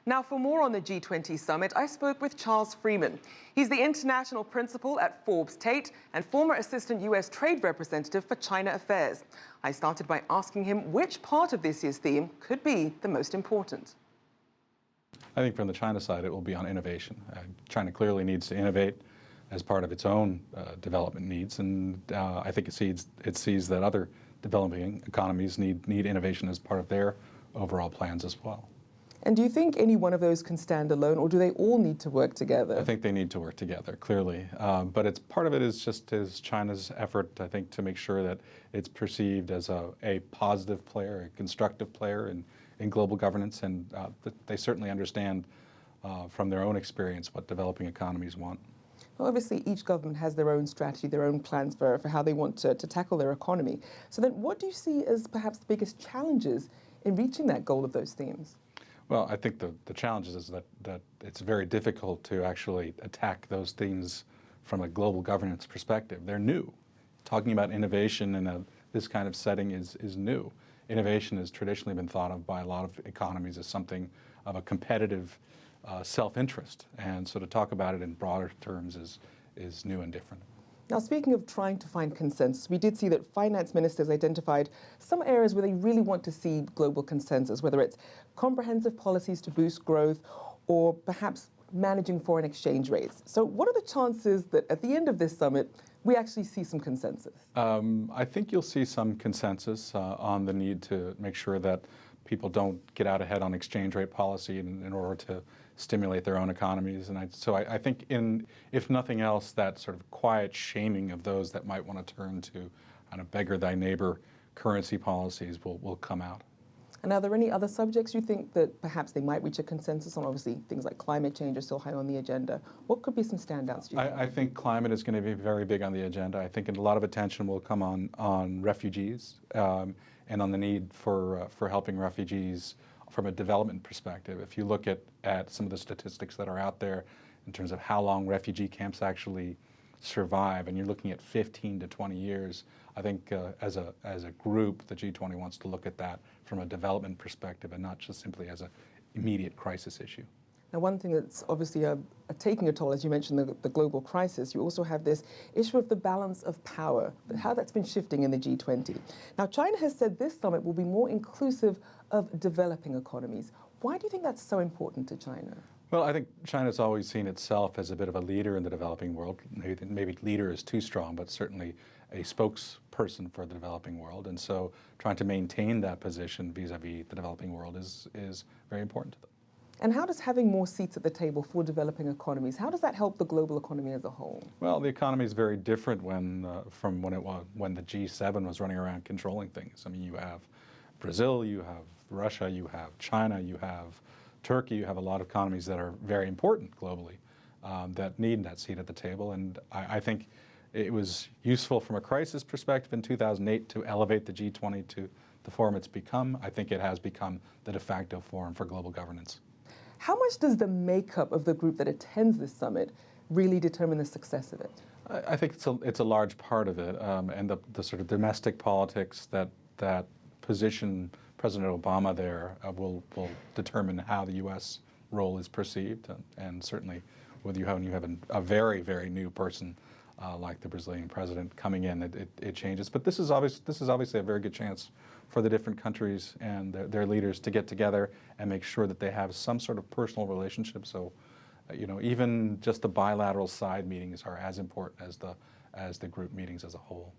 Now, for more on the G20 summit, I spoke with Charles Freeman. He's the international principal at Forbes-Tate and former assistant U.S. trade representative for China Affairs. I started by asking him which part of this year's theme could be the most important. I think from the China side, it will be on innovation. China clearly needs to innovate as part of its own development needs, and I think it sees that other developing economies need innovation as part of their overall plans as well. And do you think any one of those can stand alone, or do they all need to work together? I think they need to work together, clearly. But part of it is just China's effort, I think, to make sure that it's perceived as a positive player, a constructive player in global governance, and they certainly understand from their own experience what developing economies want. Well, obviously, each government has their own strategy, their own plans for how they want to tackle their economy. So then what do you see as perhaps the biggest challenges in reaching that goal of those themes? Well, I think the challenge is that it's very difficult to actually attack those themes from a global governance perspective. They're new. Talking about innovation in this kind of setting is new. Innovation has traditionally been thought of by a lot of economies as something of a competitive self-interest. And so to talk about it in broader terms is new and different. Now, speaking of trying to find consensus, we did see that finance ministers identified some areas where they really want to see global consensus, whether it's comprehensive policies to boost growth or perhaps managing foreign exchange rates. So what are the chances that at the end of this summit, we actually see some consensus? I think you'll see some consensus on the need to make sure that people don't get out ahead on exchange rate policy in order to stimulate their own economies. And so I think if nothing else, that sort of quiet shaming of those that might want to turn to kind of beggar thy neighbor currency policies will come out. And are there any other subjects you think that perhaps they might reach a consensus on? Obviously, things like climate change are still high on the agenda. What could be some standouts, do you think? I think climate is going to be very big on the agenda. I think a lot of attention will come on refugees and on the need for helping refugees from a development perspective. If you look at some of the statistics that are out there in terms of how long refugee camps actually survive, and you're looking at 15 to 20 years, I think as a group, the G20 wants to look at that from a development perspective and not just simply as an immediate crisis issue. Now, one thing that's obviously taking a toll, as you mentioned, the global crisis, you also have this issue of the balance of power, how that's been shifting in the G20. Now, China has said this summit will be more inclusive of developing economies. Why do you think that's so important to China? Well, I think China's always seen itself as a bit of a leader in the developing world. Maybe leader is too strong, but certainly a spokesperson for the developing world. And so trying to maintain that position vis-a-vis the developing world is very important to them. And how does having more seats at the table for developing economies, how does that help the global economy as a whole? Well, the economy is very different from when the G7 was running around controlling things. I mean, you have Brazil, you have Russia, you have China, you have Turkey, you have a lot of economies that are very important globally that need that seat at the table. And I think it was useful from a crisis perspective in 2008 to elevate the G20 to the forum it's become. I think it has become the de facto forum for global governance. How much does the makeup of the group that attends this summit really determine the success of it? I think it's a large part of it, and the sort of domestic politics that position President Obama there will determine how the U.S. role is perceived, and certainly when you have a very, very new person like the Brazilian president coming in, it changes. But this is obviously a very good chance for the different countries and their leaders to get together and make sure that they have some sort of personal relationship. So, even just the bilateral side meetings are as important as the group meetings as a whole.